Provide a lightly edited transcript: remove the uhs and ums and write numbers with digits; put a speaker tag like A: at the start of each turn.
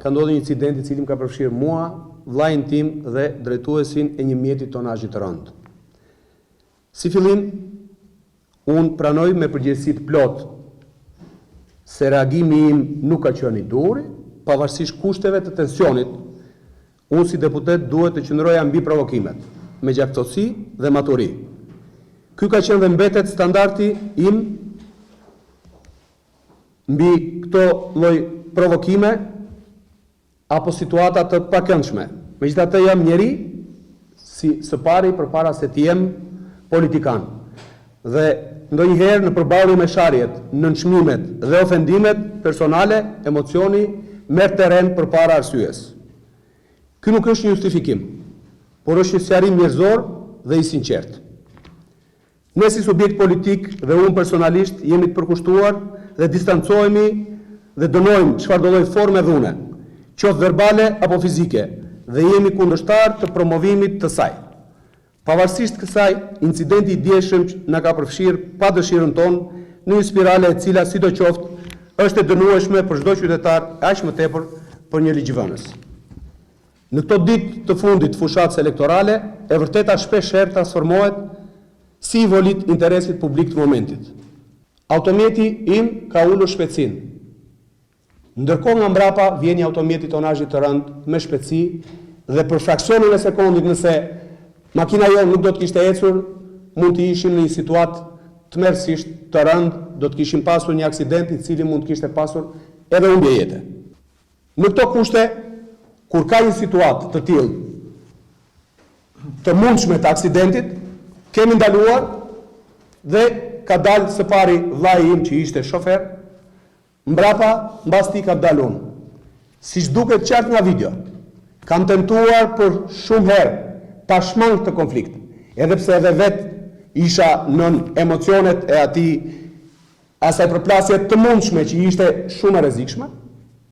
A: ka ndodhur një incident i cili më ka përfshirë mua, vllajin tim dhe drejtuesin e një mjeti tonazhi të rënd. Si fillim, unë pranoj me përgjegjësi të plotë se reagimi im nuk ka qenë i durë, pavarësisht kushteve të tensionit, unë si deputet duhet të qëndroja mbi provokimet, me gjaktësi dhe maturi. Ky ka qenë dhe mbetet standardi im mbi këto lloj provokime apo situata të pakëndshme. Megjithatë jam njeri si së pari përpara se të jem politikan. Dhe ndonjëherë në përballje me sharjet, nënçmimet dhe ofendimet personale, emocioni merr terren përpara arsyes. Ky nuk është një justifikim, por është një sqarim njerëzor dhe i sinqert. Ne si subjekt politik dhe unë personalisht jemi të përkushtuar dhe distancohemi dhe dënojmë çfarëdo lloj forme dhune, qoftë verbale apo fizike, dhe jemi kundërshtar të promovimit të saj. Pavarësisht kësaj, incidenti i dieshëm na ka përfshirë pa dëshirën tonë në një spirale e cila sidoqoftë është e dënueshme për çdo qytetar, aq më tepër për një ligjvënës. Në këto ditë të fundit të fushatës elektorale, e vërteta shpeshherë transformohet si i volit interesit publik të momentit. Automjeti im ka ulur shpejtësinë. Ndërkohë nga mbrapa vjen një automjeti tonazhi të rënd me shpejtësi dhe për fraksionin e sekondit nëse makina jonë nuk do të kishte ecur, mund të ishim në një situatë tmerrsisht të rënd, do të kishim pasur një aksident i cili mund të kishte pasur edhe humbje jete. Në këto kushte, kur ka një situatë të tillë të mundshme të aksidentit, kemi ndaluar dhe ka dalë së pari vllai im që ishte shofer, mbrapa mbas ti ka dalë unë. Siç duket qartë nga video, kam tentuar për shumë herë ta shmang të konflikt, edhe pse edhe vetë isha nën emocionet e asaj përplasje të mundshme që ishte shumë e rrezikshme.